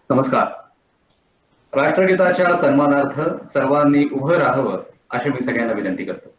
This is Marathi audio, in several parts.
नमस्कार. राष्ट्रगीताच्या सन्मानार्थ सर्वांनी उभं राहावं अशी मी सगळ्यांना विनंती करतो.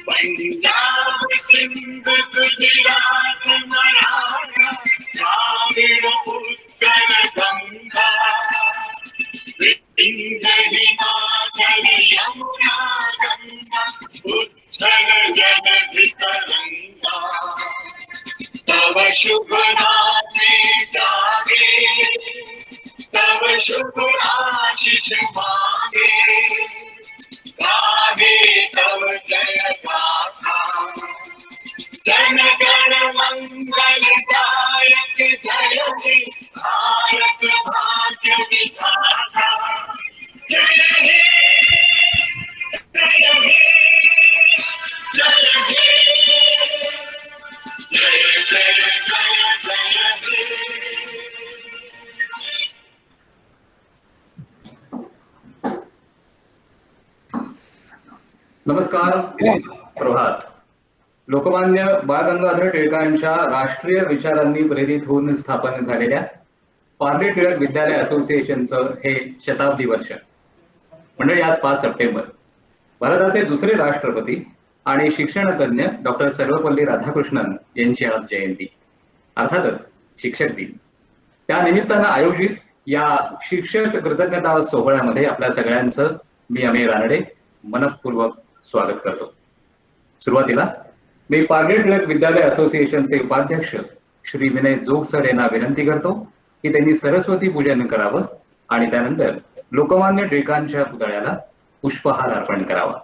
पंजाब सिंध गुजरात मराठा द्राविड़ उत्कल गंगा विंध्य हिमाचल यमुना गंगा उच्छल जगति तरंगा तव शुभ नामे जागे तव शुभ आशीष मांगे गावे तव जय गाथा जन गण मंगल दायक जय हे भारत भाग्य विधाता जय हे जय हे जय हे जय जय जय जय हे. नमस्कार. प्रभात. लोकमान्य बाळ गंगाधर टिळकांच्या राष्ट्रीय विचारांनी प्रेरित होऊन स्थापन झालेल्या पार्ले टिळक विद्यालय असोसिएशनचं हे शताब्दी वर्ष. मंडळी, आज 5 सप्टेंबर भारताचे दुसरे राष्ट्रपती आणि शिक्षणतज्ञ डॉक्टर सर्वपल्ली राधाकृष्णन यांची आज जयंती, अर्थातच शिक्षक दिन. त्या निमित्तानं आयोजित या शिक्षक कृतज्ञता सोहळ्यामध्ये आपल्या सगळ्यांचं मी अमेय रानडे मनपूर्वक स्वागत करतो. सुरुवातीला मी पार्ले टिळक विद्यालय असोसिएशनचे उपाध्यक्ष श्री विनय जोग सर यांना विनंती करतो की त्यांनी सरस्वती पूजन करावं आणि त्यानंतर लोकमान्य टिळकांच्या पुतळ्याला पुष्पहार अर्पण करावा.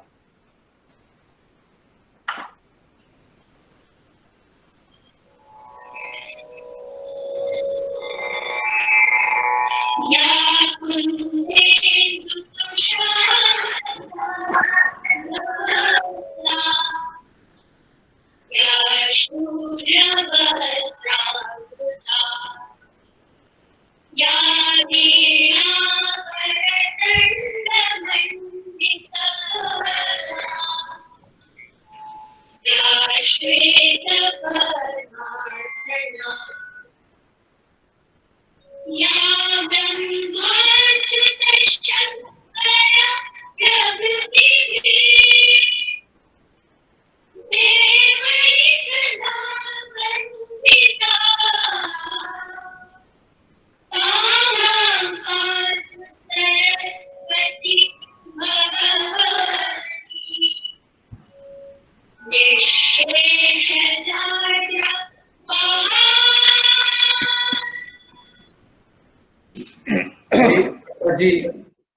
जी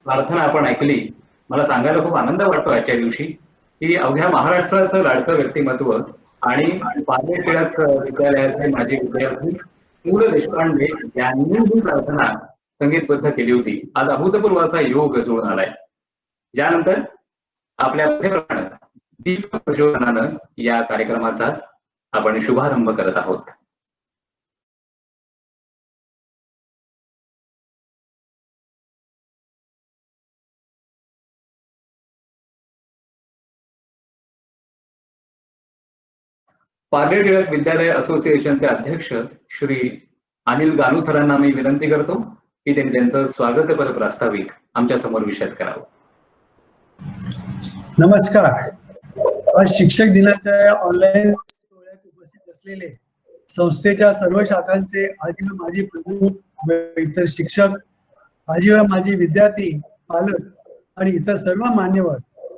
प्रार्थना आपण ऐकली, मला सांगायला खूप आनंद वाटतो आजच्या दिवशी की अवघ्या महाराष्ट्राचं लाडकं व्यक्तिमत्व आणि पार्ले टिळक विद्यालयाचे माजी विद्यार्थी पु ल देशपांडे यांनी ही प्रार्थना संगीतबद्ध केली होती. आज अभूतपूर्व असा योग जुळून आलाय. यानंतर आपल्या दीप प्रज्वलनानं या कार्यक्रमाचा आपण शुभारंभ करत आहोत. पार्ले टिळक विद्यालय असोसिएशनचे अध्यक्ष श्री अनिल गानू सरांना मी विनंती करतो की त्यांनी त्यांचं स्वागतपर प्रास्ताविक आमच्या समोर विशद करावं. नमस्कार. आज शिक्षक दिनाच्या ऑनलाईन सोहळ्यात उपस्थित असलेले संस्थेच्या सर्व शाखांचे आजी व माजी प्रमुख व इतर शिक्षक, आजी व माजी विद्यार्थी, पालक आणि इतर सर्व मान्यवर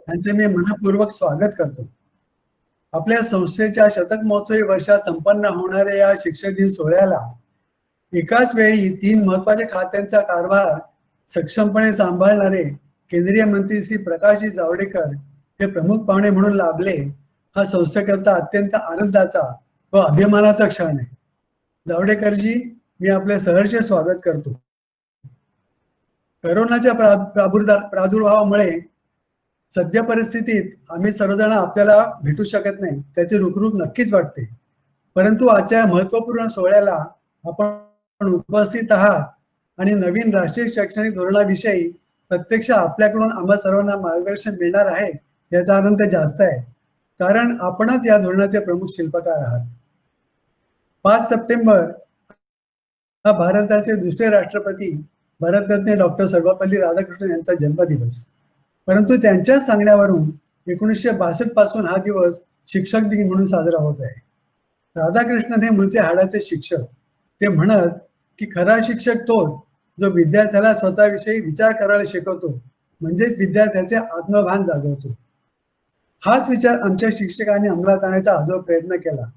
यांचे मी मनपूर्वक स्वागत करतो. आपल्या संस्थेच्या शतक महोत्सवी वर्षात संपन्न होणाऱ्या या शिक्षक दिन सोहळ्याला एकाच वेळी 3 महत्वाच्या खात्यांचा कारभार सक्षमपणे सांभाळणारे केंद्रीय मंत्री श्री प्रकाशजी जावडेकर हे प्रमुख पाहुणे म्हणून लाभले, हा संस्थेकरता अत्यंत आनंदाचा व अभिमानाचा क्षण आहे. जावडेकरजी, मी आपले सहर्ष स्वागत करतो. कोरोनाच्या प्रादुर्भावामुळे सध्या परिस्थितीत आम्ही सर्वजण आपल्याला भेटू शकत नाही, त्याची रुखरुख नक्कीच वाटते. परंतु आजच्या महत्वपूर्ण सोहळ्याला आपण उपस्थित आहात आणि नवीन राष्ट्रीय शैक्षणिक धोरणाविषयी प्रत्यक्ष आपल्याकडून आम्हा सर्वांना मार्गदर्शन मिळणार आहे याचा आनंद जास्त आहे, कारण आपणच या धोरणाचे प्रमुख शिल्पकार आहात. 5 सप्टेंबर हा भारताचे दुसरे राष्ट्रपती भारतरत्न डॉक्टर सर्वपल्ली राधाकृष्णन यांचा जन्मदिवस. परंतु त्यांच्या सांगण्यावरून 1962 पासून हा दिवस शिक्षक दिन म्हणून साजरा होत आहे. राधाकृष्णन हे मूळचे हाडाचे शिक्षक. ते म्हणत की खरा शिक्षक तोच जो विद्यार्थ्याला स्वतःविषयी विचार करायला शिकवतो, म्हणजेच विद्यार्थ्याचे आत्मभान जागवतो. हाच विचार आमच्या शिक्षकांनी अंमलात आणण्याचा आजवर प्रयत्न केला.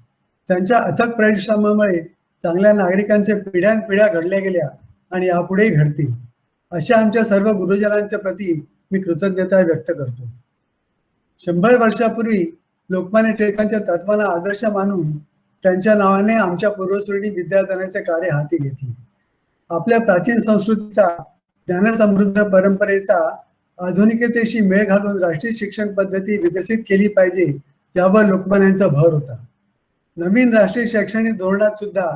त्यांच्या अथक परिश्रमामुळे चांगल्या नागरिकांचे पिढ्यानपिढ्या घडल्या गेल्या आणि यापुढेही घडतील. अशा आमच्या सर्व गुरुजनांच्या प्रती मी कृतज्ञता व्यक्त करतो. 100 वर्षापूर्वी लोकमान्य टिळकांच्या तत्वांना आदर्श मानून त्यांच्या नावाने आमच्या पूर्वसुरींनी विद्यादानाचे कार्य हाती घेतले. आपल्या प्राचीन संस्कृतीचा, ज्ञानसमृद्ध परंपरेचा आधुनिकतेशी मेळ घालून राष्ट्रीय शिक्षण पद्धती विकसित केली पाहिजे यावर लोकमान्यांचा भर होता. नवीन राष्ट्रीय शैक्षणिक धोरणात सुद्धा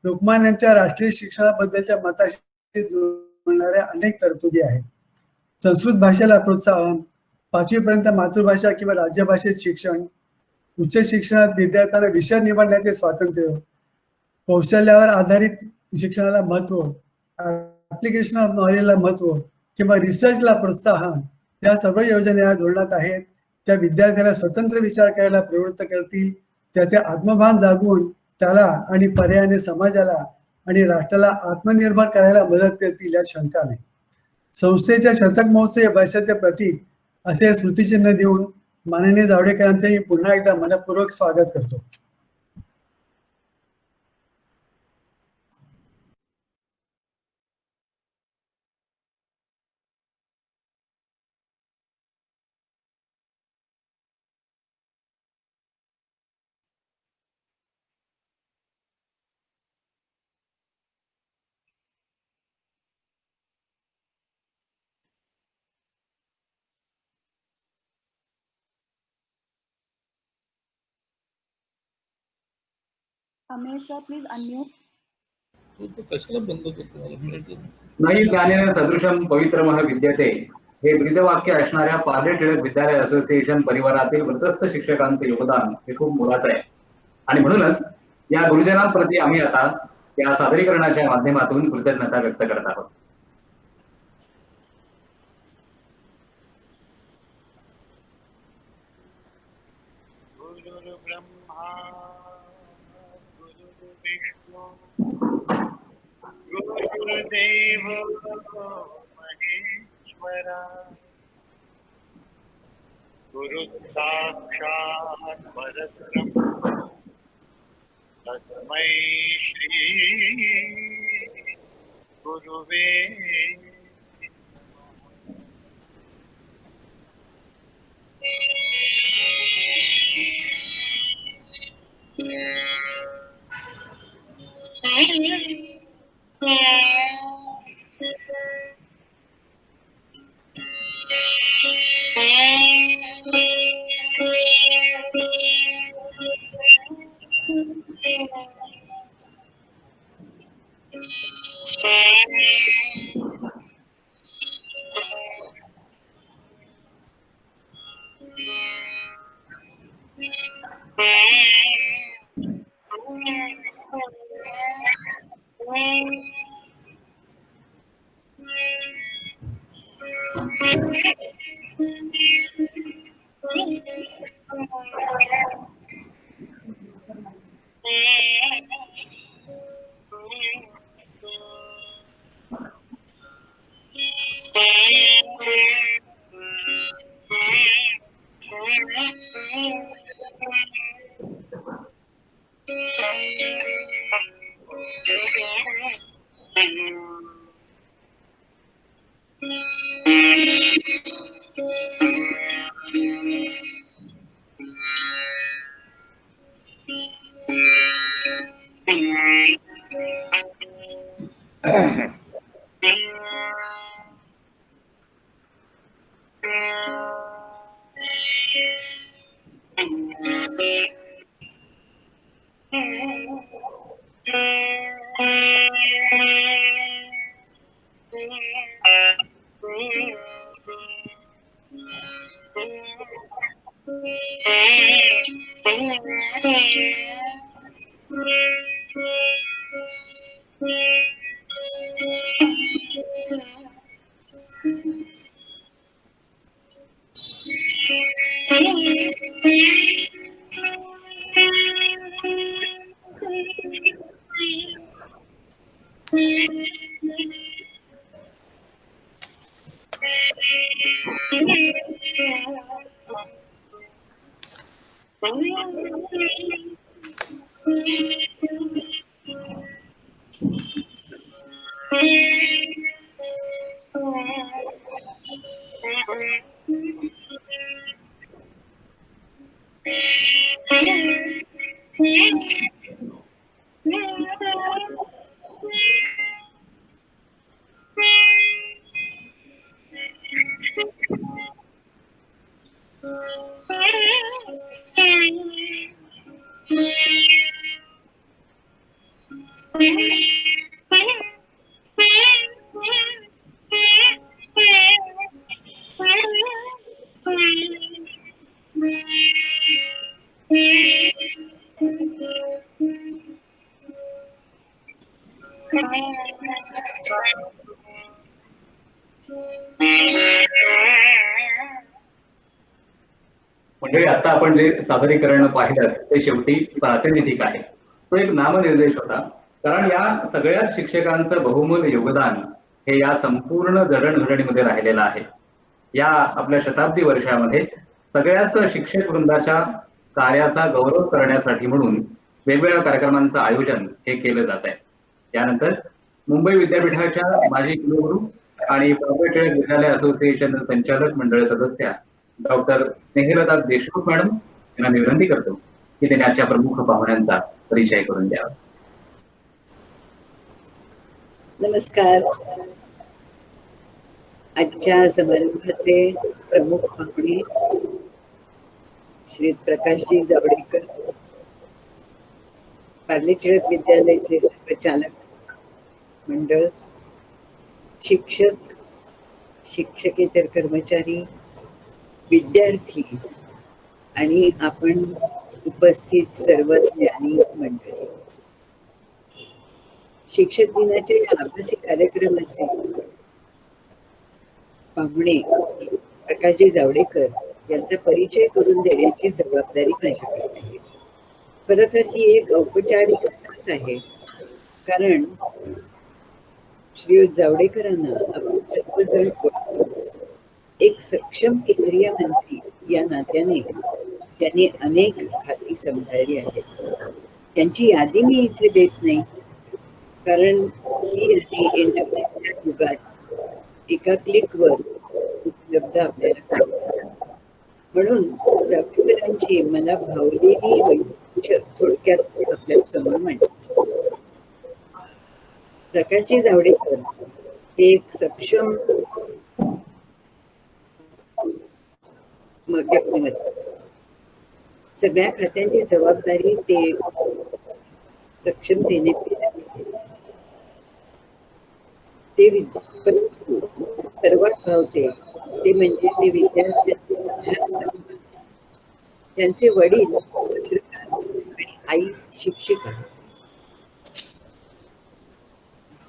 लोकमान्यांच्या राष्ट्रीय शिक्षणाबद्दलच्या मताशी जुळणाऱ्या अनेक तरतुदी आहेत. संस्कृत भाषेला प्रोत्साहन, 5वी पर्यंत मातृभाषा किंवा राज्यभाषेत शिक्षण, उच्च शिक्षणात विद्यार्थ्यांना विषय निवडण्याचे स्वातंत्र्य, कौशल्यावर आधारित शिक्षणाला महत्व, ऍप्लिकेशन ऑफ नॉलेजला महत्व किंवा रिसर्चला प्रोत्साहन, या सर्व योजना या धोरणात आहेत. त्या विद्यार्थ्याला स्वतंत्र विचार करायला प्रवृत्त करतील, त्याचे आत्मभान जागवून त्याला आणि पर्यायाने समाजाला आणि राष्ट्राला आत्मनिर्भर करायला मदत करतील यात शंका नाही. संस्थेच्या शतक महोत्सव वर्षाचे प्रतीक असे स्मृतिचिन्ह देऊन माननीय जावडेकरांचे मी पुन्हा एकदा मनपूर्वक स्वागत करतो. Amir sir, please unmute. तो कशाला बंद करतो मला मिळत नाही ज्ञानेन सदृशम पवित्रमः विद्यते हे ब्रीदवाक्य असणाऱ्या पार्ले टिळक विद्यालय असोसिएशन परिवारातील वृत्तस्थ शिक्षकांचे योगदान हे खूप मोलाचं आहे आणि म्हणूनच या गुरुजनांप्रती आम्ही आता या सादरीकरणाच्या माध्यमातून कृतज्ञता व्यक्त करत आहोत. गुरुर् ब्रह्मा गुरुर्विष्णू गुरुर्देव महेश्वरा गुरु साक्षात् परब्रह्म तस्मै श्री गुरुवे मंडळी, आता आपण जे सादरीकरण पाहिलं ते शेवटी प्रातिनिधिक आहे. तो एक नामनिर्देश होता, कारण या सगळ्या शिक्षकांचं बहुमूल्य योगदान हे या संपूर्ण जडणघडणीमध्ये राहिलेलं आहे. या आपल्या शताब्दी वर्षामध्ये सगळ्याच शिक्षक वृंदाच्या कार्याचा गौरव करण्यासाठी म्हणून वेगवेगळ्या कार्यक्रमांचं आयोजन हे केलं जात आहे. त्यानंतर मुंबई विद्यापीठाच्या माजी कुलगुरू आणि प्रॉफेट टिळक विद्यालय असोसिएशन संचालक मंडळ सदस्या डॉक्टर स्नेहलता देशमुख मॅडम यांना मी विनंती करतो की त्यांनी आजच्या प्रमुख पाहुण्यांचा परिचय करून द्यावा. नमस्कार. आजच्या समारंभाचे प्रमुख पाहुणे श्री प्रकाशजी जावडेकर, पार्ले टिळक विद्यालयाचे संचालक मंडळ, शिक्षक, शिक्षकेतर कर्मचारी, विद्यार्थी आणि आपण उपस्थित सर्व ज्ञानी मंडळी. शिक्षक दिनाच्या या आभासी कार्यक्रमाचे पाहुणे प्रकाशजी जावडेकर यांचा परिचय करून देण्याची जबाबदारी माझ्याकडे आहे. खरं तर ही एक औपचारिकताच आहे, कारण श्री जावडेकरांना आपण सर्वजण ओळखतोच. एक सक्षम केंद्रीय मंत्री या नात्याने त्यांनी अनेक खाती सांभाळली आहेत. त्यांची यादी मी इथे देत नाही, कारण ही यादी इंटरनेटच्या युगात एका क्लिकवर उपलब्ध आपल्याला कळते. म्हणून जावडेकरांची मला भावलेली वैशिष्ट्य थोडक्यात आपल्या समोर मांडतो. प्रकाशजी जावडेकर हे एक सक्षम व्यक्तिमत्व. सगळ्या खात्यांची जबाबदारी ते सक्षमतेने ते सर्वात भावते ते म्हणजे ते विद्यार्थ्यांचे अभ्यास. त्यांचे वडील पत्रकार आणि आई शिक्षिका.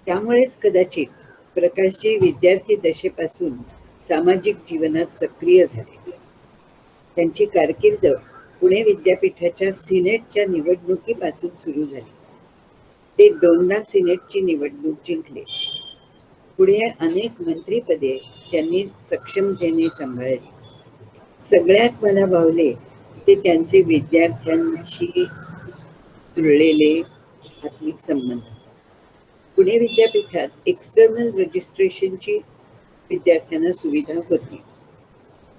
त्यामुळेच कदाचित प्रकाशजी विद्यार्थी दशेपासून सामाजिक जीवनात सक्रिय झाले. त्यांची कारकीर्द पुणे विद्यापीठाच्या सिनेटच्या निवडणुकीपासून सुरू झाली. ते 2दा सिनेटची निवडणूक जिंकले. पुढे अनेक मंत्रीपदे त्यांनी सक्षमतेने सांभाळली. सगळ्यात मला भावले ते त्यांचे विद्यार्थ्यांशी जुळलेले आत्मिक संबंध. पुणे विद्यापीठात एक्सटर्नल रजिस्ट्रेशनची विद्यार्थ्यांना सुविधा होती.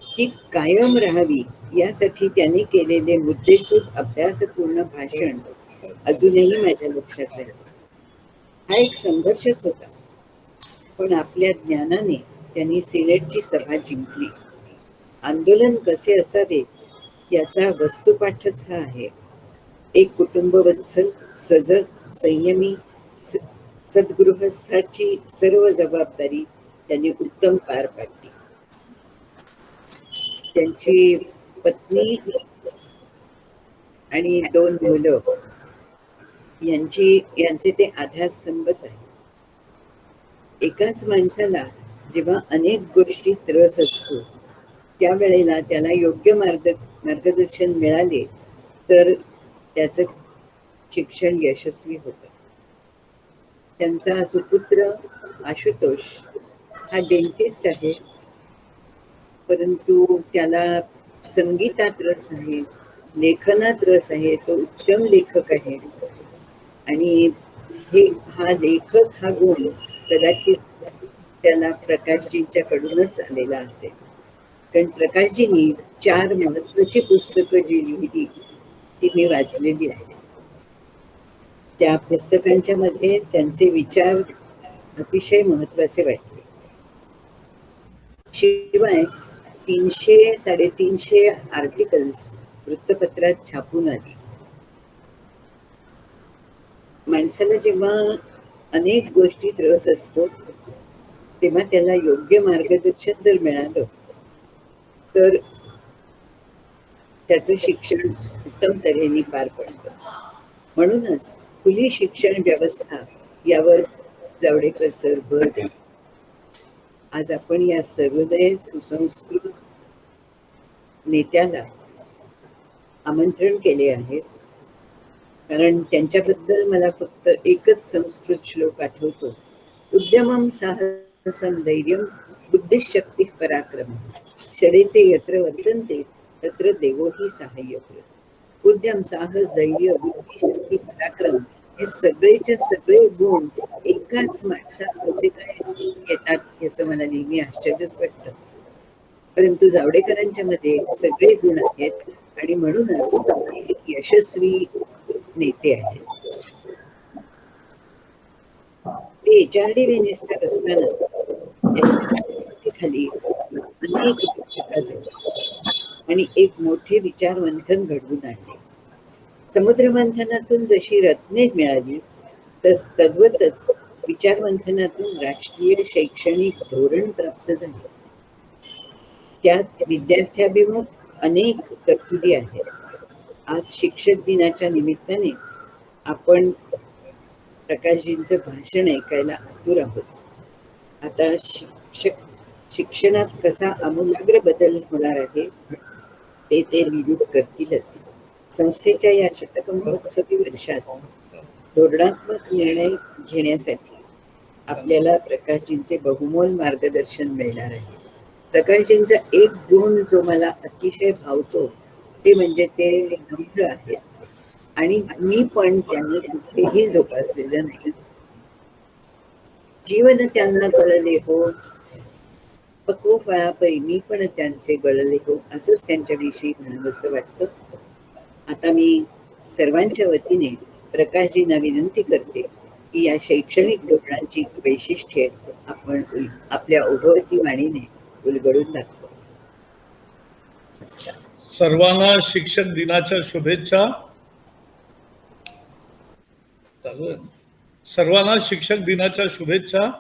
ती कायम राहावी यासाठी त्यांनी केलेले मुद्देसूद अभ्यासपूर्ण भाषण अजूनही माझ्या लक्षात आहे. हा एक संघर्षच होता, पण आपल्या ज्ञानाने त्यांनी सिनेटची सभा जिंकली. आंदोलन कसे असावे याचा वस्तुपाठच हा आहे. एक कुटुंबवत्सल, सजग, संयमी, स- सद्गृहस्थाची सर्व जबाबदारी त्यांनी उत्तम पार पाडली. त्यांची पत्नी आणि 2 मुलं यांचे ते आधारस्तंभच आहे. एकाच माणसाला जेव्हा अनेक गोष्टीत रस असतो त्यावेळेला त्याला योग्य मार्गदर्शन मिळाले तर त्याचं शिक्षण यशस्वी होतं. त्यांचा सुपुत्र आशुतोष हा डेंटिस्ट आहे, परंतु त्याला संगीतात रस आहे, लेखनात रस आहे. तो उत्तम लेखक आहे आणि हा लेखक हा गुण कदाचित त्याला प्रकाशजींच्याकडूनच आलेला असेल. कारण प्रकाशजींनी 4 महत्वाची पुस्तकं जी लिहिली ती मी वाचलेली आहे. त्या पुस्तकांच्या मध्ये त्यांचे विचार अतिशय महत्वाचे वाटले. शिवाय 300-350 आर्टिकल्स वृत्तपत्रात छापून आली. माणसाला जेव्हा अनेक गोष्टीत रस असतो तेव्हा त्याला योग्य मार्गदर्शन जर मिळालं तर त्याचं शिक्षण उत्तम तऱ्हेने पार पडतं. म्हणूनच खुली शिक्षण व्यवस्था यावर जावडेकर सर भर देतात. आज आपण या सर्वोदय सुसंस्कृत नेत्याला आमंत्रण केले आहे, कारण त्यांच्याबद्दल मला फक्त एकच संस्कृत श्लोक आठवतो. उद्यमं साहसं धैर्यं बुद्धिशक्ती पराक्रम षडेते यत्र वर्तन्ते तत्र देवोही सहाय्यक. उद्यम, साहस, धैर्य, बुद्धिशक्ती, पराक्रम हे सगळेच्या सगळे गुण एकाच माणसात कसे काय येतात याचं मला नेहमी आश्चर्यच वाटतं. परंतु जावडेकरांच्या मध्ये सगळे गुण आहेत आणि म्हणूनच एक यशस्वी नेते आहेत. ते HRD मिनिस्टर असताना त्यांच्या खाली अनेक पुस्तकं झाली आणि एक मोठे विचार मंथन घडवून आणले. समुद्र मंथनातून जशी रत्ने मिळाली तद्वतच विचार मंथनातून राष्ट्रीय शैक्षणिक धोरण प्राप्त झाले. त्यात विद्यार्थ्याभिमुख अनेक तरतुदी आहेत. आज शिक्षक दिनाच्या निमित्ताने आपण प्रकाशजींचं भाषण ऐकायला आतुर आहोत. आता शिक्षणात कसा आमूलाग्र बदल होणार आहे ते निरूप करतीलच. संस्थेच्या या शतक महोत्सवी वर्षात धोरणात्मक निर्णय घेण्यासाठी आपल्याला प्रकाशजींचे बहुमोल मार्गदर्शन मिळणार आहे. प्रकाशजींचा एक गुण जो मला अतिशय भावतो ते म्हणजे ते नम्र आहेत आणि मी पण त्यांनी कुठेही जोपासलेलं नाही. जीवन त्यांना कळले हो, पक्व फळापरी मी पण त्यांचे गळले हो, असंच त्यांच्याविषयी म्हणावंसं वाटतं. आता मी सर्वांच्या वतीने प्रकाशजींना विनंती करते की या शैक्षणिक धोरणांची वैशिष्ट्ये आपण आपल्या ओघवती वाणीने उलगडून दाखवू. सर्वांना शिक्षक दिनाच्या शुभेच्छा. सर्वांना शिक्षक दिनाच्या शुभेच्छा.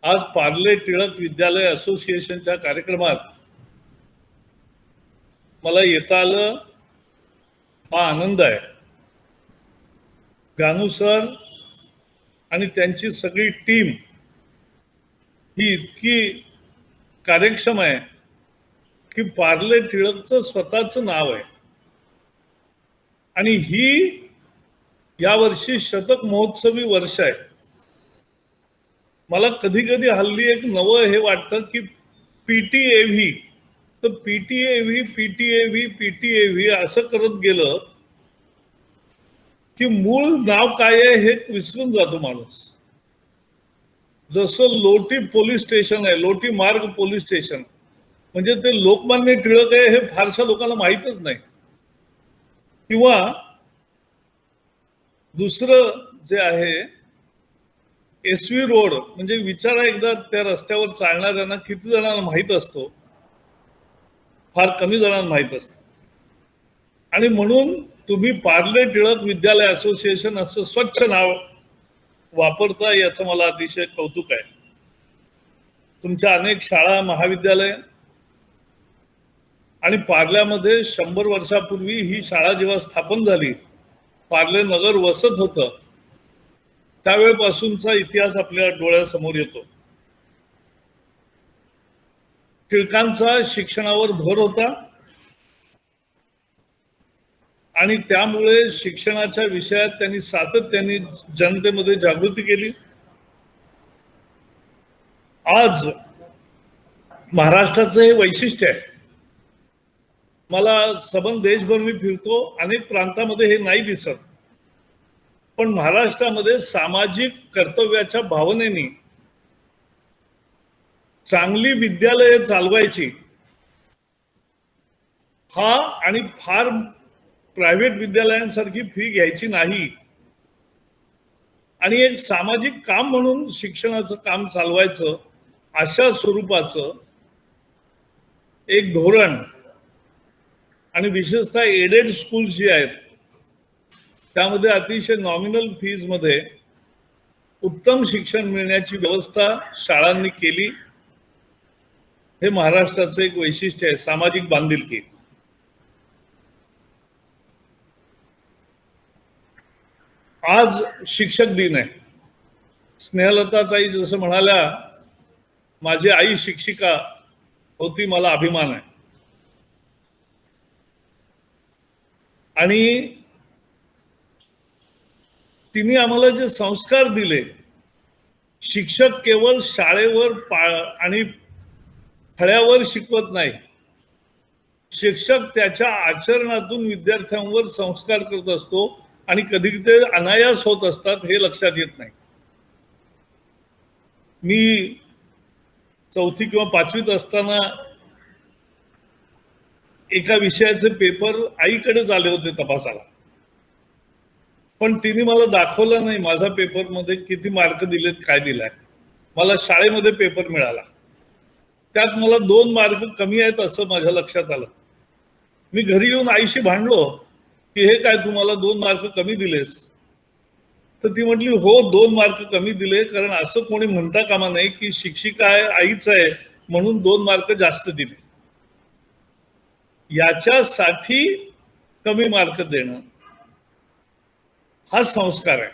आज पार्ले टिळक विद्यालय असोसिएशनच्या कार्यक्रमात मला येता आलं हा आनंद आहे. गानू सर आणि त्यांची सगळी टीम ही इतकी कार्यक्षम आहे की पार्ले टिळकचं स्वतःचं नाव आहे आणि ही यावर्षी शतक महोत्सवी वर्ष आहे. मला कधी कधी हल्ली एक नवं हे वाटतं की PTAV, तर PTAV असं करत गेलं की मूळ नाव काय आहे हे विसरून जातो माणूस. जसं लोटी पोलीस स्टेशन आहे, लोटी मार्ग पोलीस स्टेशन, म्हणजे ते लोकमान्य टिळक आहे हे फारशा लोकांना माहीतच नाही. किंवा दुसरं जे आहे SV रोड, म्हणजे विचारा एकदा त्या रस्त्यावर चालणाऱ्यांना किती जणांना माहीत असतो? फार कमी जणांना माहीत असतं. आणि म्हणून तुम्ही पार्ले टिळक विद्यालय असोसिएशन असं स्वच्छ नाव वापरता, याचं मला अतिशय कौतुक आहे. तुमच्या अनेक शाळा, महाविद्यालय आणि पार्ल्यामध्ये 100 वर्षापूर्वी ही शाळा जेव्हा स्थापन झाली, पार्ले नगर वसत होतं, त्यावेळेपासूनचा इतिहास आपल्या डोळ्यासमोर येतो. टिळकांचा शिक्षणावर भर होता आणि त्यामुळे शिक्षणाच्या विषयात त्यांनी सातत्याने जनतेमध्ये जागृती केली. आज महाराष्ट्राचं हे वैशिष्ट्य आहे. मला सबंध देशभर मी फिरतो, अनेक प्रांतामध्ये हे नाही दिसत, पण महाराष्ट्रामध्ये सामाजिक कर्तव्याच्या भावनेने चांगली विद्यालये चालवायची हा, आणि फार प्रायव्हेट विद्यालयांसारखी फी घ्यायची नाही, आणि एक सामाजिक काम म्हणून शिक्षणाचं काम चालवायचं, अशा स्वरूपाचं एक धोरण, आणि विशेषतः एडेड स्कूल्स जी आहेत त्यामध्ये अतिशय नॉमिनल फीज मध्ये उत्तम शिक्षण मिळण्याची व्यवस्था शाळांनी केली. हे महाराष्ट्राचं एक वैशिष्ट्य आहे, सामाजिक बांधिलकी. आज शिक्षक दिन आहे. स्नेहलता ताई जसं म्हणाल्या, माझी आई शिक्षिका होती, मला अभिमान आहे. आणि तिने आम्हाला जे संस्कार दिले, शिक्षक केवळ शाळेवर आणि फळ्यावर शिकवत नाही, शिक्षक त्याच्या आचरणातून विद्यार्थ्यांवर संस्कार करत असतो, आणि कधी ते अनायास होत असतात हे लक्षात येत नाही. मी 4थी किंवा 5वीत असताना एका विषयाचे पेपर आईकडेच आले होते तपासाला, पण तिने मला दाखवलं नाही माझा पेपरमध्ये किती मार्क दिलेत, काय दिलाय. मला शाळेमध्ये पेपर मिळाला, त्यात मला 2 मार्क कमी आहेत असं माझ्या लक्षात आलं. मी घरी येऊन आईशी भांडलो की हे काय, तुम्हाला 2 मार्क कमी दिलेस? तर ती म्हटली, हो 2 मार्क कमी दिले, कारण असं कोणी म्हणता कामा नाही की शिक्षिका आहे, आईच आहे म्हणून 2 मार्क जास्त दिले. याच्यासाठी कमी मार्क देणं हा संस्कार आहे.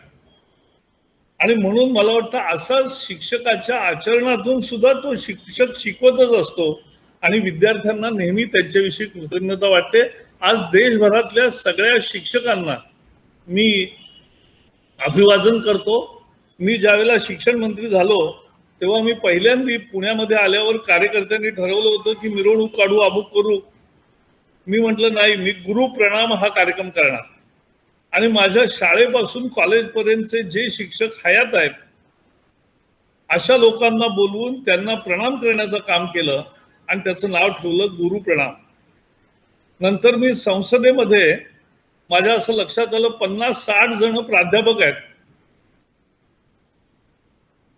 आणि म्हणून मला वाटतं असा शिक्षकाच्या आचरणातून सुद्धा तो शिक्षक शिकवतच असतो, आणि विद्यार्थ्यांना नेहमी त्यांच्याविषयी कृतज्ञता वाटते. आज देशभरातल्या सगळ्या शिक्षकांना मी अभिवादन करतो. मी ज्यावेळेला शिक्षण मंत्री झालो तेव्हा मी पहिल्यांदा पुण्यामध्ये आल्यावर कार्यकर्त्यांनी ठरवलं होतं की मिरवणूक काढू, अमुक करू. मी म्हटलं नाही, मी गुरु प्रणाम हा कार्यक्रम करणार, आणि माझ्या शाळेपासून कॉलेजपर्यंतचे जे शिक्षक हयात आहेत अशा लोकांना बोलवून त्यांना प्रणाम करण्याचं काम केलं, आणि त्याचं नाव ठेवलं गुरु प्रणाम. नंतर मी संसदेमध्ये, माझ्या असं लक्षात आलं 50-60 जण प्राध्यापक आहेत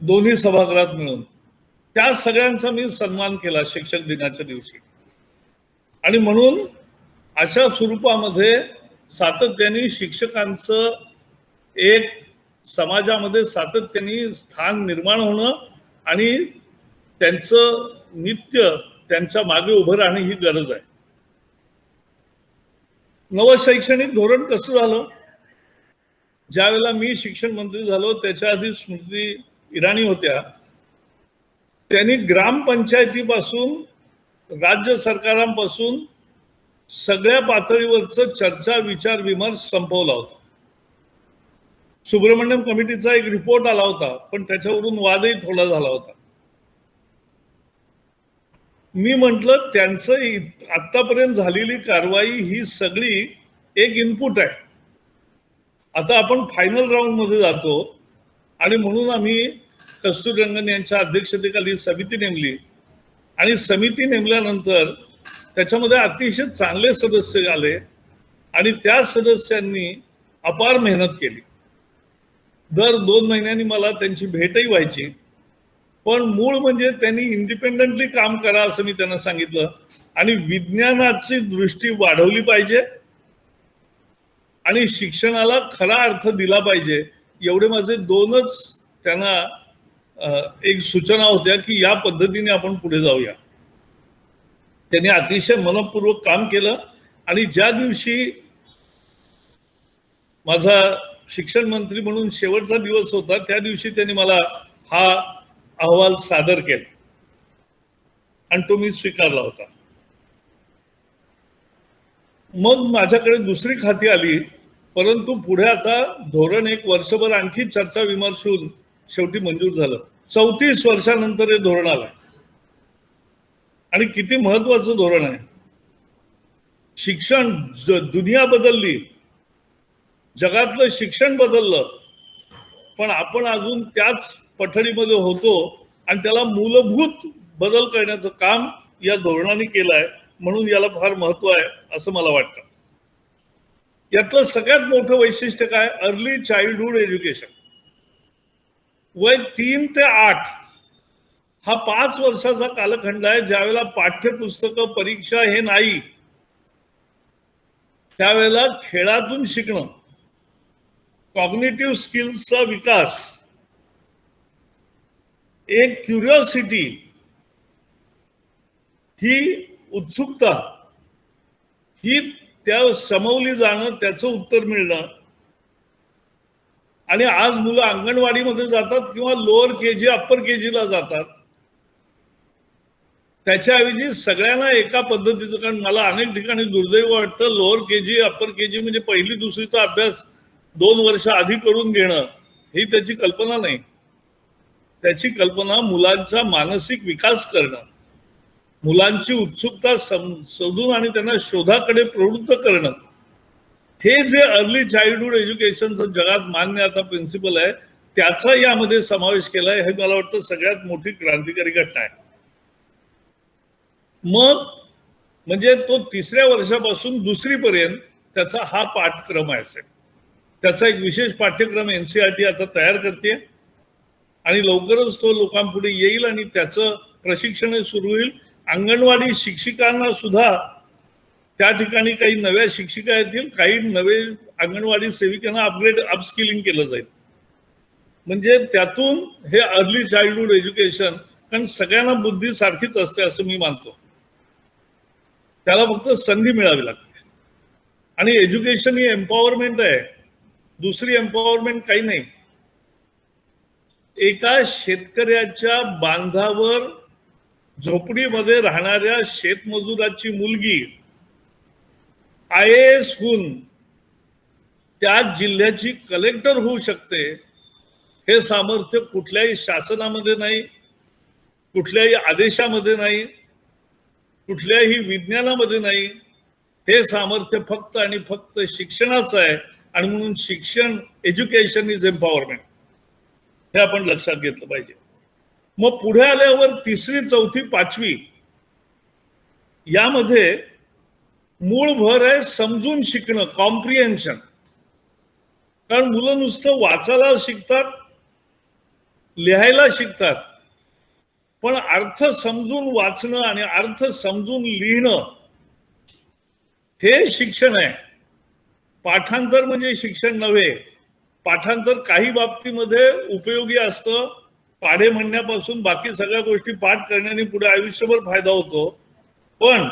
दोन्ही सभागृहात मिळून. त्या सगळ्यांचा मी सन्मान केला शिक्षक दिनाच्या दिवशी. आणि म्हणून अशा स्वरूपामध्ये सातत्याने शिक्षकांचं एक समाजामध्ये सातत्याने स्थान निर्माण होणं, आणि त्यांचं नित्य त्यांच्या मागे उभं राहणं ही गरज आहे. नवं शैक्षणिक धोरण कसं झालं? ज्यावेळेला मी शिक्षण मंत्री झालो त्याच्या आधी स्मृती इराणी होत्या, त्यांनी ग्रामपंचायतीपासून राज्य सरकारांपासून सगळ्या पातळीवरचं चर्चा, विचार, विमर्श संपवला होता. सुब्रमण्यम कमिटीचा एक रिपोर्ट आला होता, पण त्याच्यावरून वादही थोडा झाला होता. मी म्हटलं त्यांचं आतापर्यंत झालेली कारवाई ही सगळी एक इनपुट आहे. आता आपण फायनल राऊंड मध्ये जातो, आणि म्हणून आम्ही कस्तुररंगन यांच्या अध्यक्षतेखाली समिती नेमली, आणि समिती नेमल्यानंतर त्याच्यामध्ये अतिशय चांगले सदस्य आले, आणि त्या सदस्यांनी अपार मेहनत केली. दर 2 महिन्यांनी मला त्यांची भेटही व्हायची, पण मूळ म्हणजे त्यांनी इंडिपेंडेंटली काम करा असं मी त्यांना सांगितलं, आणि विज्ञानाची दृष्टी वाढवली पाहिजे, आणि शिक्षणाला खरा अर्थ दिला पाहिजे, एवढे माझे दोनच त्यांना एक सूचना होत्या की या पद्धतीने आपण पुढे जाऊया. त्यांनी अतिशय मनपूर्वक काम केलं आणि ज्या दिवशी माझा शिक्षण मंत्री म्हणून शेवटचा दिवस होता त्या दिवशी त्यांनी मला हा अहवाल सादर केला आणि तो मी स्वीकारला होता. मग माझ्याकडे दुसरी खाती आली, परंतु पुढे आता धोरण एक वर्षभर आणखी चर्चा विमर्श होऊन शेवटी मंजूर झालं. 34 वर्षानंतर हे धोरण आलं आणि किती महत्वाचं धोरण आहे. शिक्षण दुनिया बदलली, जगातलं शिक्षण बदललं, पण आपण अजून त्याच पठडीमध्ये होतो आणि त्याला मूलभूत बदल करण्याचं काम या धोरणाने केलं आहे. म्हणून याला फार महत्व आहे असं मला वाटतं. यातलं सगळ्यात मोठं वैशिष्ट्य काय, अर्ली चाइल्डहुड एज्युकेशन. वय 3 ते 8 हा 5 वर्षाचा कालखंड आहे, ज्यावेळेला पाठ्यपुस्तकं परीक्षा हे नाही, त्यावेळेला खेळातून शिकणं, कॉग्निटिव्ह स्किल्सचा विकास, एक क्युरिओसिटी, ही उत्सुकता, ही त्या समवली जाणं, त्याचं उत्तर मिळणं. आणि आज मुलं अंगणवाडीमध्ये जातात किंवा लोअर केजी अप्पर केजीला जातात, त्याच्याऐवजी सगळ्यांना एका पद्धतीचं, कारण मला अनेक ठिकाणी दुर्दैव वाटतं लोअर केजी अप्पर केजी म्हणजे पहिली दुसरीचा अभ्यास 2 वर्ष आधी करून घेणं, ही त्याची कल्पना नाही. त्याची कल्पना मुलांचा मानसिक विकास करणं, मुलांची उत्सुकता शोधून आणि त्यांना शोधाकडे प्रवृत्त करणं, हे जे अर्ली चाइल्डहुड एज्युकेशनचं जगात मान्य आता प्रिन्सिपल आहे, त्याचा यामध्ये समावेश केला आहे. हे मला वाटतं सगळ्यात मोठी क्रांतिकारी घटना आहे. मग म्हणजे तो 3ऱ्या वर्षापासून 2री पर्यंत त्याचा हा पाठक्रम आहे. त्याचा एक विशेष पाठ्यक्रम NCERT आता तयार करते आणि लवकरच तो लोकांपुढे येईल आणि त्याचं प्रशिक्षण सुरू होईल. अंगणवाडी शिक्षिकांना सुद्धा त्या ठिकाणी काही नव्या शिक्षिका येतील, काही नवे अंगणवाडी सेविकांना अपस्किलिंग केलं जाईल. म्हणजे त्यातून हे अर्ली चाइल्डहुड एज्युकेशन, कारण सगळ्यांना बुद्धी सारखीच असते असं मी मानतो, त्याला फक्त संधी मिळावी लागते. आणि एज्युकेशन ही एम्पॉवरमेंट आहे, दुसरी एम्पॉवरमेंट काही नाही. एका शेतकऱ्याच्या बांधावर झोपडीमध्ये राहणाऱ्या शेतमजुराची मुलगी IAS होऊन त्या जिल्ह्याची कलेक्टर होऊ शकते, हे सामर्थ्य कुठल्याही शासनामध्ये नाही, कुठल्याही आदेशामध्ये नाही, कुठल्याही विज्ञानामध्ये नाही. हे सामर्थ्य फक्त आणि फक्त शिक्षणाचं आहे. आणि म्हणून शिक्षण, एज्युकेशन इज एम्पॉवरमेंट, हे आपण लक्षात घेतलं पाहिजे. मग पुढे आल्यावर 3री, 4थी, 5वी यामध्ये मूळ भर आहे समजून शिकणं, कॉम्प्रिहेन्शन. कारण मुलं नुसतं वाचायला शिकतात, लिहायला शिकतात, पण अर्थ समजून वाचणं आणि अर्थ समजून लिहिणं हे शिक्षण आहे. पाठांतर म्हणजे शिक्षण नव्हे. पाठांतर काही बाबतीमध्ये उपयोगी असतं, पाढे म्हणण्यापासून बाकी सगळ्या गोष्टी पाठ करण्याने पुढे आयुष्यभर फायदा होतो. पण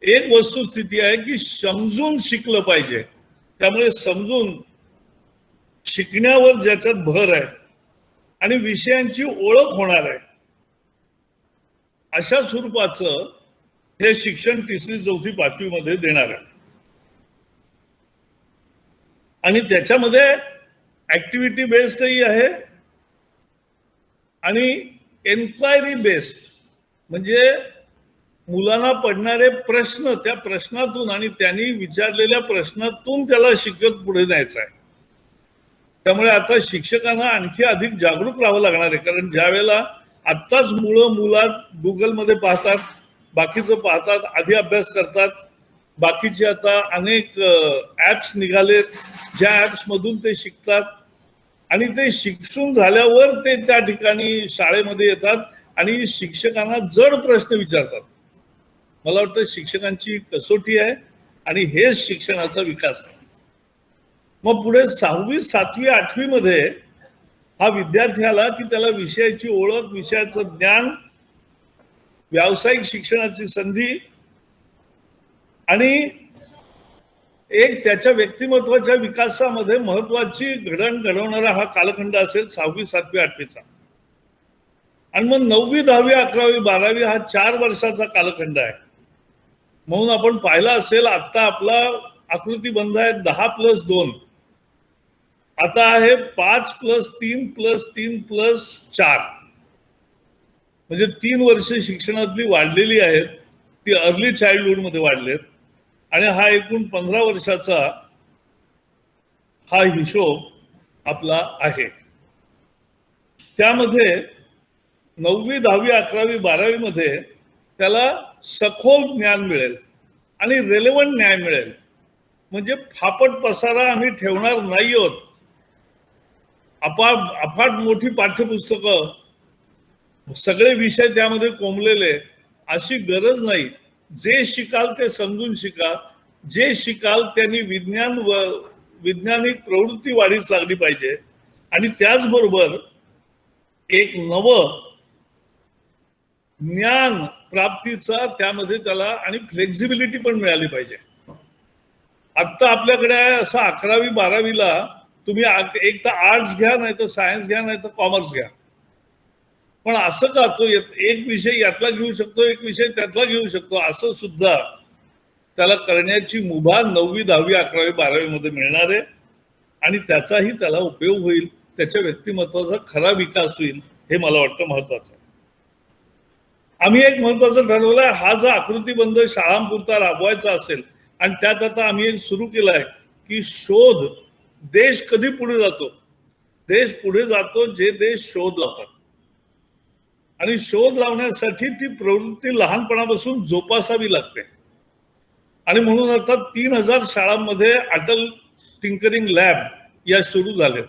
एक वस्तुस्थिती आहे की समजून शिकलं पाहिजे. त्यामुळे समजून शिकण्यावर ज्याच्यात भर आहे आणि विषयांची ओळख होणार आहे, अशा स्वरूपाचं हे शिक्षण 3री, 4थी, 5वी मध्ये देणार आहे. आणि त्याच्यामध्ये ऍक्टिव्हिटी बेस्डही आहे आणि एन्क्वायरी बेस्ड, म्हणजे मुलांना पडणारे प्रश्न, त्या प्रश्नातून आणि त्यांनी विचारलेल्या प्रश्नातून त्याला शिकत पुढे न्यायचं आहे. त्यामुळे आता शिक्षकांना आणखी अधिक जागरूक राहावं लागणार आहे. कारण ज्या वेळेला आत्ताच मुलात गुगलमध्ये पाहतात, बाकीचं पाहतात, आधी अभ्यास करतात, बाकीचे आता अनेक ॲप्स निघालेत, ज्या ॲप्समधून ते शिकतात आणि ते शिक्षून झाल्यावर ते त्या ठिकाणी शाळेमध्ये येतात आणि शिक्षकांना जड प्रश्न विचारतात. मला वाटतं शिक्षकांची कसोटी आहे आणि हेच शिक्षणाचा विकास आहे. मग पुढे 6वी 7वी 8वी मध्ये हा विद्यार्थी आला की त्याला विषयाची ओळख, विषयाचं ज्ञान, व्यावसायिक शिक्षणाची संधी आणि एक त्याच्या व्यक्तिमत्वाच्या विकासामध्ये महत्वाची घडण घडवणारा हा कालखंड असेल 6वी 7वी 8वीचा. आणि मग 9वी 10वी 11वी 12वी हा 4 वर्षाचा कालखंड आहे. म्हणून आपण पाहिला असेल आता आपला आकृतीबंध आहे 10+2, आता आहे 5+3+3+4, म्हणजे 3 वर्ष शिक्षणातली वाढलेली आहेत, ती अर्ली चाइल्डहुड मध्ये वाढलेत. आणि हा एकूण 15 वर्षाचा हा हिशोब आपला आहे. त्यामध्ये 9वी 10वी 11वी 12वी मध्ये त्याला सखोल ज्ञान मिळेल आणि रेलेव्हंट न्याय मिळेल. म्हणजे फापट पसारा आम्ही ठेवणार नाही आहोत. अफाट मोठी पाठ्यपुस्तकं, सगळे विषय त्यामध्ये कोंबलेले, अशी गरज नाही. जे शिकाल ते समजून शिका, जे शिकाल त्यांनी वैज्ञानिक प्रवृत्ती वाढीस लागली पाहिजे. आणि त्याचबरोबर एक नवं ज्ञान प्राप्तीचा त्यामध्ये त्याला आणि फ्लेक्झिबिलिटी पण मिळाली पाहिजे. आता आपल्याकडे आहे असं 11वी 12वीला तुम्ही एक तर आर्ट्स घ्या, नाही तर सायन्स घ्या, नाही तर कॉमर्स घ्या. पण असं का तो एक विषय यातला घेऊ शकतो, एक विषय त्यातला घेऊ शकतो, असं सुद्धा त्याला करण्याची मुभा 9वी 10वी 11वी 12वी मध्ये मिळणार आहे. आणि त्याचाही त्याला उपयोग होईल, त्याच्या व्यक्तिमत्वाचा खरा विकास होईल, हे मला वाटतं महत्वाचं आहे. आम्ही एक महत्वाचं ठरवलंय, हा जो आकृतीबंध शाळांपुरता राबवायचा असेल आणि त्यात आता आम्ही एक सुरू केलाय की शोध, देश कधी पुढे जातो, देश पुढे जातो जे देश शोध लावतात. आणि शोध लावण्यासाठी ती प्रवृत्ती लहानपणापासून जोपासावी लागते. आणि म्हणून आता 3000 शाळांमध्ये अटल टिंकरिंग लॅब या सुरू झाल्या.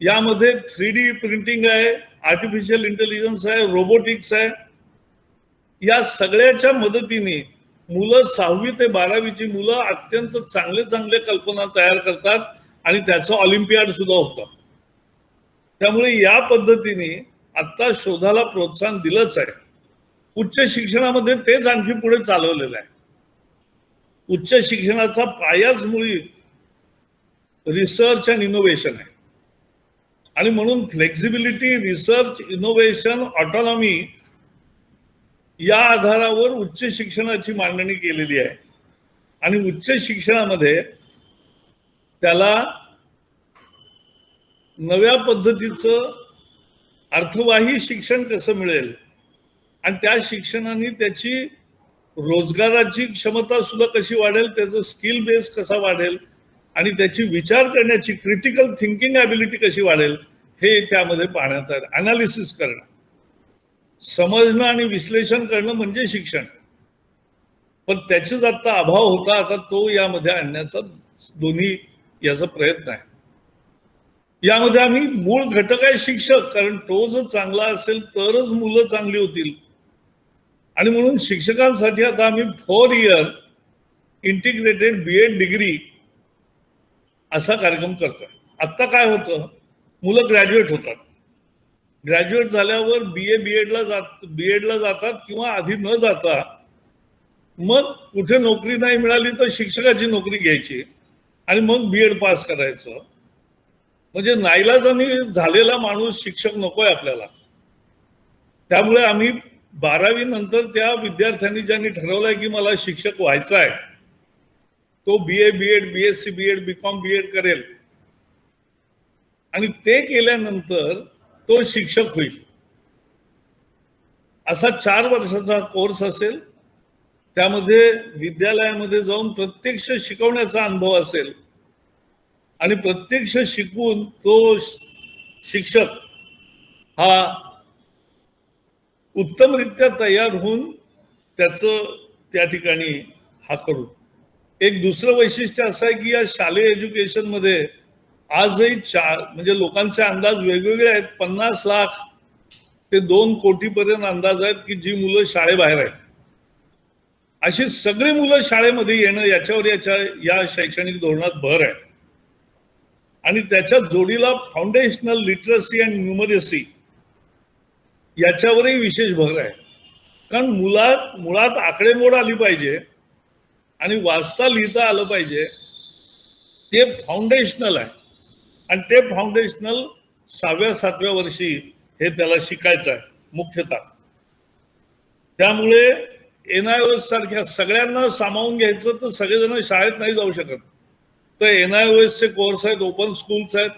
यामध्ये 3D प्रिंटिंग आहे, आर्टिफिशियल इंटेलिजन्स आहे, रोबोटिक्स आहे. या सगळ्याच्या मदतीने मुलं 6वी ते 12वीची मुलं अत्यंत चांगले कल्पना तयार करतात आणि त्याचं ऑलिम्पियाड सुद्धा होतं. त्यामुळे या पद्धतीने आता शोधाला प्रोत्साहन दिलंच आहे. उच्च शिक्षणामध्ये तेच आणखी पुढे चालवलेलं आहे. उच्च शिक्षणाचा पायाच मुळी रिसर्च अँड इनोव्हेशन आहे. आणि म्हणून फ्लेक्झिबिलिटी, रिसर्च, इनोव्हेशन, ऑटोनॉमी या आधारावर उच्च शिक्षणाची मांडणी केलेली आहे. आणि उच्च शिक्षणामध्ये त्याला नव्या पद्धतीचं अर्थवाही शिक्षण कसं मिळेल आणि त्या शिक्षणाने त्याची रोजगाराची क्षमता सुद्धा कशी वाढेल, त्याचं स्किल बेस कसा वाढेल आणि त्याची विचार करण्याची क्रिटिकल थिंकिंग ॲबिलिटी कशी वाढेल, हे त्यामध्ये पाहण्यात आलं. अनालिसिस करणं, समजणं आणि विश्लेषण करणं म्हणजे शिक्षण. पण त्याचाच आता अभाव होता, आता तो यामध्ये आणण्याचा दोन्ही याचा प्रयत्न आहे. यामध्ये आम्ही मूळ घटक आहे शिक्षक, कारण तो जर चांगला असेल तरच मुलं चांगली होतील. आणि म्हणून शिक्षकांसाठी आता आम्ही 4 इयर इंटिग्रेटेड BEd डिग्री असा कार्यक्रम करतोय. आता काय होतं, मुलं ग्रॅज्युएट होतात, ग्रॅज्युएट झाल्यावर बीएडला जातात किंवा आधी न जाता मग कुठे नोकरी नाही मिळाली तर शिक्षकाची नोकरी घ्यायची आणि मग BEd पास करायचं. म्हणजे नाईलाजाने झालेला माणूस शिक्षक नकोय आपल्याला. त्यामुळे आम्ही 12वी नंतर त्या विद्यार्थ्यांनी ज्यांनी ठरवलंय की मला शिक्षक व्हायचं आहे तो BA BEd BSc BEd BCom BEd करेल आणि ते केल्यानंतर तो शिक्षक होईल. असा 4 वर्षाचा कोर्स असेल. त्यामध्ये विद्यालयामध्ये जाऊन प्रत्यक्ष शिकवण्याचा अनुभव असेल आणि प्रत्यक्ष शिकून तो शिक्षक हा उत्तमरित्या तयार होऊन त्याचं त्या ठिकाणी हा करू. एक दुसरं वैशिष्ट्य असं आहे की या शालेय एज्युकेशन मध्ये आजही म्हणजे लोकांचे अंदाज वेगवेगळे आहेत. 50 लाख ते 2 कोटी पर्यंत अंदाज आहेत की जी मुलं शाळेबाहेर आहेत. अशी सगळी मुलं शाळेमध्ये येणं याच्यावर या शैक्षणिक धोरणात भर आहे. आणि त्याच्या जोडीला फाउंडेशनल लिटरसी अँड न्यूमरसी याच्यावरही विशेष भर आहे. कारण मुळात आकडेमोड आली पाहिजे आणि वाचता लिहिता आलं पाहिजे, ते फाउंडेशनल आहे. आणि ते फाउंडेशनल 6व्या-7व्या वर्षी हे त्याला शिकायचं आहे मुख्यतः. त्यामुळे NIOS सारख्या सगळ्यांना सामावून घ्यायचं तर सगळेजण शाळेत नाही जाऊ शकत. तर NIOS चे कोर्स आहेत, ओपन स्कूल्स आहेत,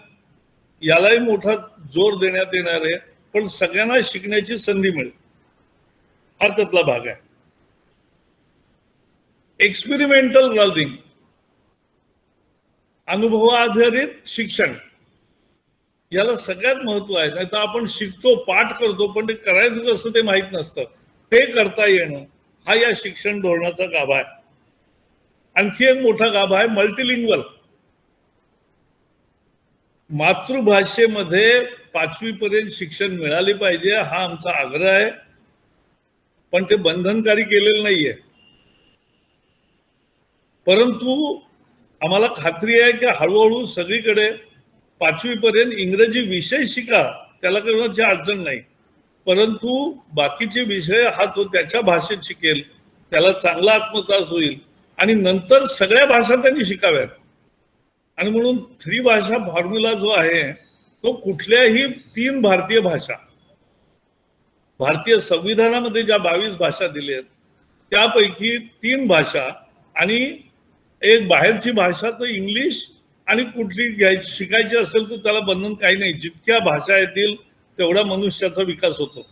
यालाही मोठा जोर देण्यात येणार आहे. पण सगळ्यांना शिकण्याची संधी मिळेल, हा त्यातला भाग आहे. एक्सपेरिमेंटल लर्निंग, अनुभवाधारित शिक्षण, याला सगळ्यात महत्व आहे. नाही तर आपण शिकतो, पाठ करतो, पण ते करायचं कसं ते माहीत नसतं. ते करता येणं हा या शिक्षण धोरणाचा गाभा आहे. आणखी एक मोठा गाभा आहे मल्टीलिंग्वल. मातृभाषेमध्ये 5वी पर्यंत शिक्षण मिळाले पाहिजे, हा आमचा आग्रह आहे. पण ते बंधनकारी केलेलं नाहीये. परंतु आम्हाला खात्री आहे की हळूहळू सगळीकडे 5वी पर्यंत इंग्रजी विषय शिका, त्याला करण्याची अडचण नाही. परंतु बाकीचे विषय हा तो त्याच्या भाषेत शिकेल, त्याला चांगला आत्मविश्वास होईल आणि नंतर सगळ्या भाषा त्यांनी शिकाव्यात. आणि म्हणून 3 भाषा फॉर्म्युला जो आहे तो कुठल्याही 3 भारतीय भाषा, भारतीय संविधानामध्ये ज्या 22 भाषा दिल्या आहेत त्यापैकी 3 भाषा आणि एक बाहेरची भाषा, तर इंग्लिश, आणि कुठली शिकायची असेल तर त्याला बंधन काही नाही. जितक्या भाषा येतील तेवढा मनुष्याचा विकास होतो.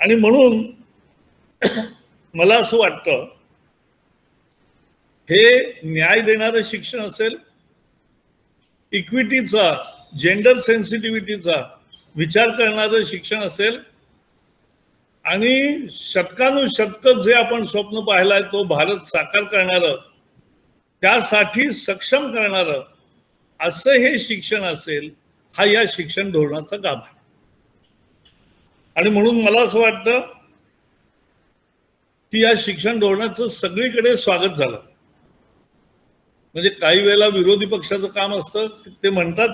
आणि म्हणून मला असं वाटतं हे न्याय देणारं शिक्षण असेल, इक्विटीचा, जेंडर सेन्सिटिव्हिटीचा विचार करणारं शिक्षण असेल, आणि शतकानुशतक जे आपण स्वप्न पाहिलं आहे तो भारत साकार करणारं, त्यासाठी सक्षम करणारं असं हे शिक्षण असेल, हा या शिक्षण धोरणाचा गाभा आहे. आणि म्हणून मला असं वाटतं की या शिक्षण धोरणाचं सगळीकडे स्वागत झालं. म्हणजे काही वेळेला विरोधी पक्षाचं काम असतं, ते म्हणतात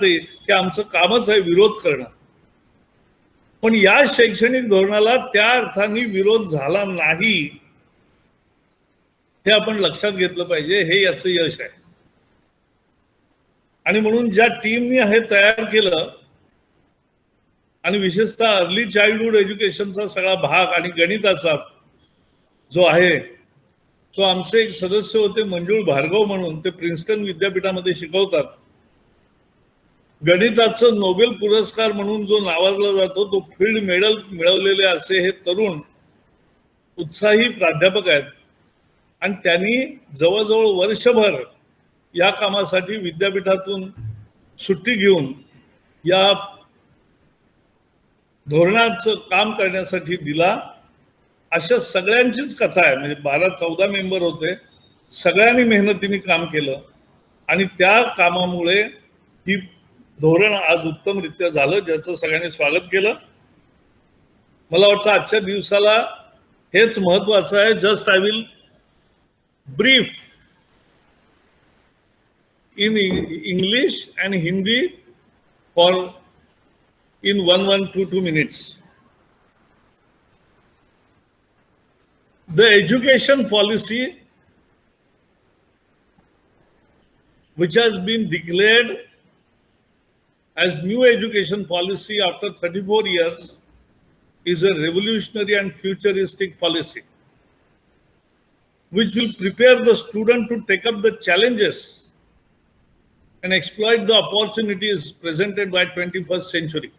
की आमचं कामच आहे विरोध करणं. पण या शैक्षणिक धोरणाला त्या अर्थाने विरोध झाला नाही, हे आपण लक्षात घेतलं पाहिजे. हे याचं यश आहे. आणि म्हणून ज्या टीमने हे तयार केलं, आणि विशेषतः अर्ली चाइल्डहुड एज्युकेशनचा सगळा भाग आणि गणिताचा जो आहे तो आमचे एक सदस्य होते मंजुळ भार्गव म्हणून, ते प्रिन्स्टन विद्यापीठामध्ये शिकवतात. गणिताचं नोबेल पुरस्कार म्हणून जो नावाजला जातो तो फील्ड मेडल मिळवलेले असे हे तरुण उत्साही प्राध्यापक आहेत. आणि त्यांनी जवळजवळ वर्षभर या कामासाठी विद्यापीठातून सुट्टी घेऊन या धोरणाचं काम करण्यासाठी दिला. अशा सगळ्यांचीच कथा आहे. म्हणजे 12-14 मेंबर होते, सगळ्यांनी मेहनतीने काम केलं आणि त्या कामामुळे ही धोरण आज उत्तमरित्या झालं, ज्याचं सगळ्यांनी स्वागत केलं. मला वाटतं आजच्या दिवसाला हेच महत्वाचं आहे. Just I will brief in English and Hindi for in 1-2 minutes. The education policy which has been declared as new education policy after 34 years is a revolutionary and futuristic policy which will prepare the student to take up the challenges and exploit the opportunities presented by 21st century.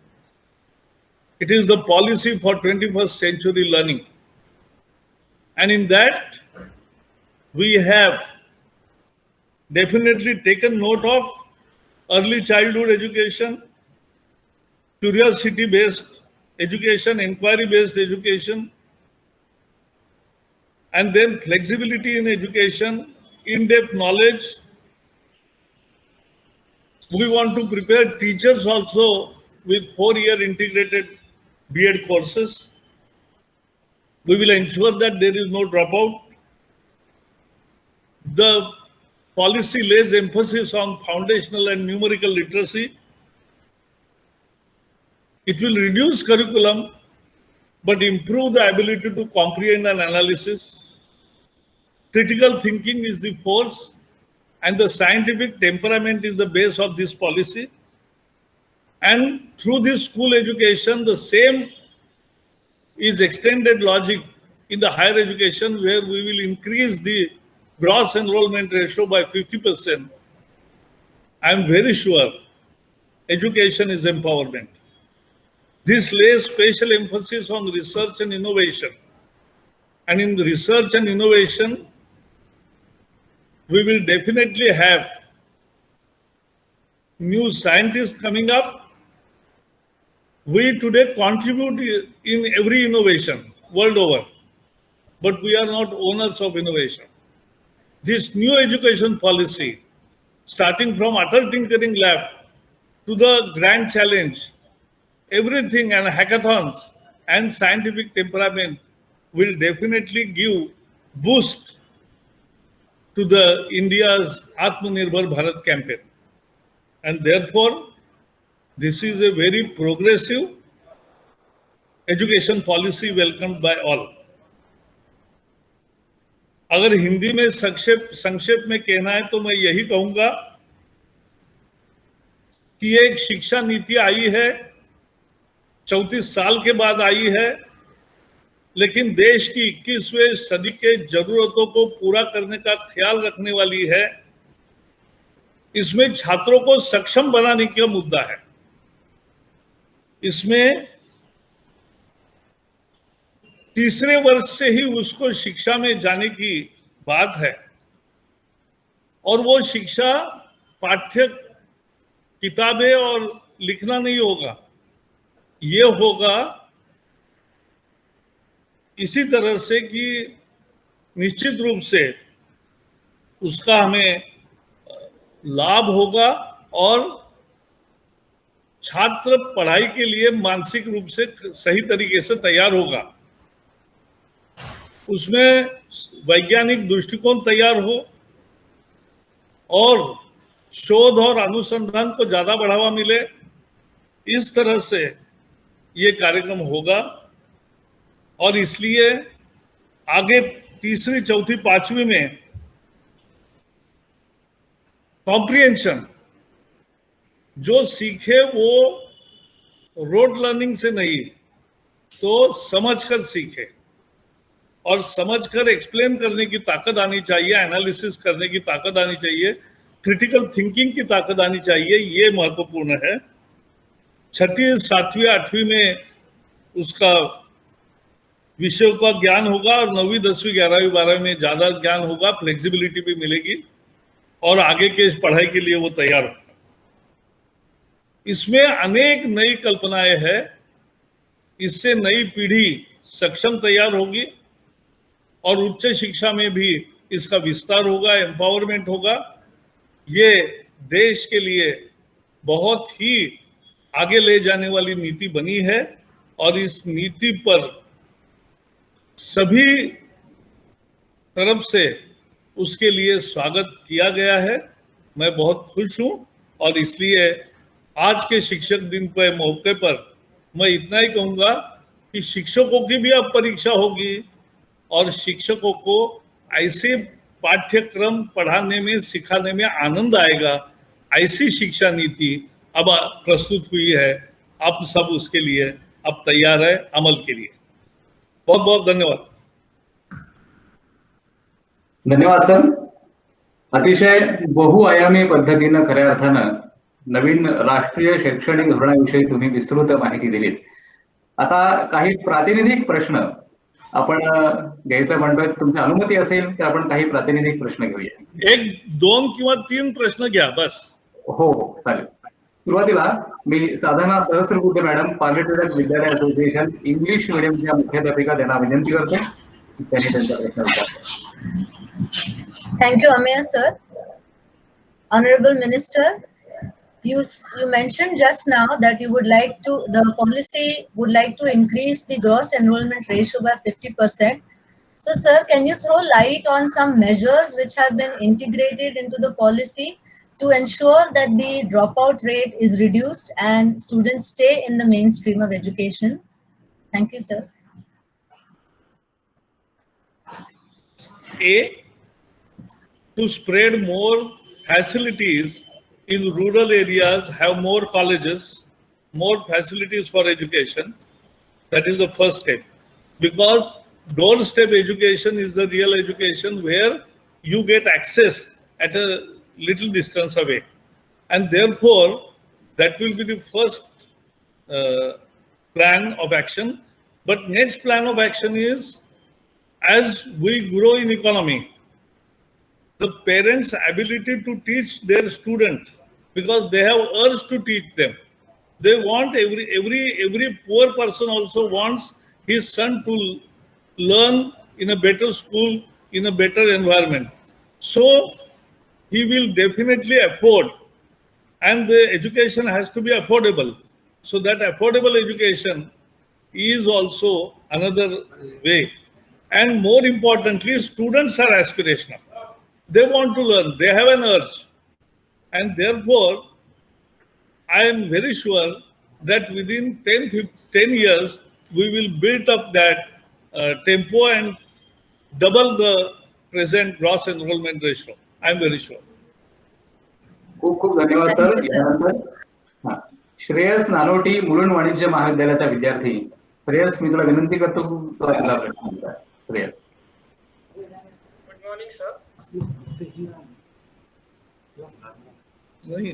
It is the policy for 21st century learning. And in that, we have definitely taken note of early childhood education, curiosity-based education, inquiry-based education, and then flexibility in education, in-depth knowledge. We want to prepare teachers also with 4-year integrated B.Ed courses. We will ensure that there is no dropout. The policy lays emphasis on foundational and numerical literacy. It will reduce curriculum, but improve the ability to comprehend and analysis. Critical thinking is the force, and the scientific temperament is the base of this policy. And through this school education, the same is extended logic in the higher education, where we will increase the gross enrollment ratio by 50%. I am very sure education is empowerment. This lays special emphasis on research and innovation. And in research and innovation, we will definitely have new scientists coming up. We today contribute in every innovation world over, but we are not owners of innovation. This new education policy, starting from Atal Tinkering Lab to the Grand Challenge, everything, and hackathons and scientific temperament will definitely give boost to the India's Atmanirbhar Bharat campaign. And therefore, this is a very progressive education policy welcomed by all. अगर हिंदी में संक्षेप में कहना है तो मैं यही कहूंगा कि एक शिक्षा नीति आई है, 34 साल के बाद आई है, लेकिन देश की 21वीं सदी के जरूरतों को पूरा करने का ख्याल रखने वाली है। इसमें छात्रों को सक्षम बनाने का मुद्दा है। इसमें तीसरे वर्ष से ही उसको शिक्षा में जाने की बात है, और वो शिक्षा पाठ्य किताबें और लिखना नहीं होगा, ये होगा इसी तरह से कि निश्चित रूप से उसका हमें लाभ होगा और छात्र पढ़ाई के लिए मानसिक रूप से सही तरीके से तैयार होगा। उसमें वैज्ञानिक दृष्टिकोण तैयार हो और शोध और अनुसंधान को ज्यादा बढ़ावा मिले, इस तरह से ये कार्यक्रम होगा। और इसलिए आगे तीसरी, चौथी, पांचवी में कॉम्प्रिहेंशन जो सीखे वो रोड लर्निंग से नहीं तो समझकर सीखे, और समझकर एक्सप्लेन करने की ताकत आनी चाहिए, एनालिसिस करने की ताकत आनी चाहिए, क्रिटिकल थिंकिंग की ताकत आनी चाहिए। ये महत्वपूर्ण है। छठी, सातवीं, आठवीं में उसका विषयों का ज्ञान होगा और 9वीं, 10वीं, 11वीं, 12वीं में ज्यादा ज्ञान होगा, फ्लेक्सिबिलिटी भी मिलेगी और आगे के पढ़ाई के लिए वो तैयार होगा। इसमें अनेक नई कल्पनाएं हैं। इससे नई पीढ़ी सक्षम तैयार होगी और उच्च शिक्षा में भी इसका विस्तार होगा, एम्पावरमेंट होगा। ये देश के लिए बहुत ही आगे ले जाने वाली नीति बनी है और इस नीति पर सभी तरफ से उसके लिए स्वागत किया गया है। मैं बहुत खुश हूं और इसलिए आज के शिक्षक दिन पर मौके पर मैं इतना ही कहूंगा कि शिक्षकों की भी अब परीक्षा होगी और शिक्षकों को ऐसे पाठ्यक्रम पढ़ाने में, सिखाने में आनंद आएगा। ऐसी शिक्षा नीति अब प्रस्तुत हुई है। आप सब उसके लिए अब तैयार है अमल के लिए। बहुत बहुत धन्यवाद। धन्यवाद सर। अतिशय बहुआयामी पद्धतीनं खऱ्या अर्थानं नवीन राष्ट्रीय शैक्षणिक धोरणाविषयी तुम्ही विस्तृत माहिती दिलीत। आता काही प्रातिनिधिक प्रश्न आपण घ्यायचं म्हणतोय, तुमची अनुमती असेल तर आपण काही प्रातिनिधिक प्रश्न घेऊया। 1, 2 किंवा 3 प्रश्न घ्या बस। हो चालेल। सुरुवातीला मी साधना सहस्रबुद्धे मॅडम, पार्ले टिळक विद्यालय असोसिएशन इंग्लिश मीडियमच्या मुख्याध्यापिका त्यांना विनंती करतो त्यांनी त्यांचा प्रश्न विचारावा। Thank you, Ameya sir. Honorable Minister, you mentioned just now that the policy would like to increase the gross enrollment ratio by 50%. So, sir, can you throw light on some measures which have been integrated into the policy to ensure that the dropout rate is reduced and students stay in the mainstream of education? Thank you, sir. A, to spread more facilities in rural areas, have more colleges, more facilities for education. That is the first step. Because doorstep education is the real education where you get access at a little distance away. And therefore, that will be the first plan of action. But next plan of action is, as we grow in economy, the parents' ability to teach their student, because they have urge to teach them. They want every poor person also wants his son to learn in a better school, in a better environment. So he will definitely afford, and the education has to be affordable. So that affordable education is also another way. And more importantly, students are aspirational. They want to learn, they have an urge. And therefore, I am very sure that within 10 years, we will build up that tempo and double the present gross enrollment ratio. I am very sure. खूप खूप धन्यवाद सर. यानंतर श्रेयस नानोटी, मुलुंड वाणिज्य महाविद्यालयाचा विद्यार्थी. श्रेयस, मी तुला विनंती करतो, तुला तुझा प्रश्न विचार. श्रेयस. Good morning, sir.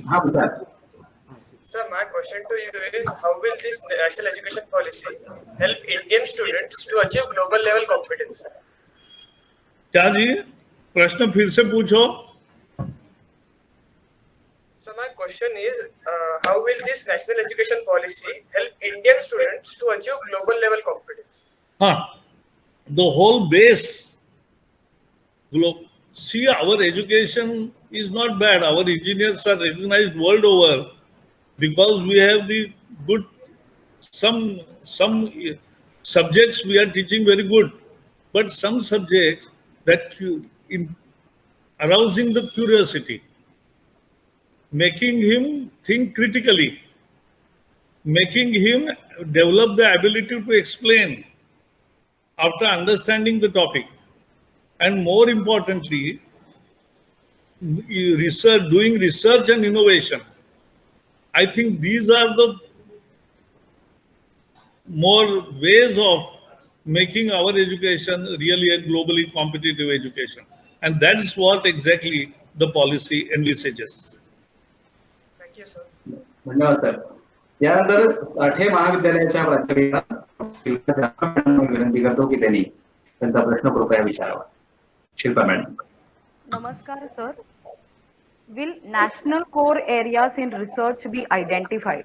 हा, विचार. Sir, my question to you is, how will this national education policy help Indian students to achieve global level competence? क्या जी, प्रश्न फिर से पूछो. So my question is, how will this national education policy help Indian students to achieve global level competence? The whole base. See, our education is not bad. Our engineers are recognized world over because we have the good, some subjects we are teaching very good, but some subjects that in arousing the curiosity, making him think critically, making him develop the ability to explain after understanding the topic, and more importantly, doing research and innovation. I think these are the more ways of making our education really a globally competitive education. And that's what exactly the policy envisages. Thank you, sir. धन्यवाद सर. यानंतर साठे महाविद्यालयाच्या प्राध्यापिका विनंती करतो की त्यांनी त्यांचा प्रश्न कृपया विचारावा. Shilpa madam. Namaskar, sir. Will national core areas in research be identified?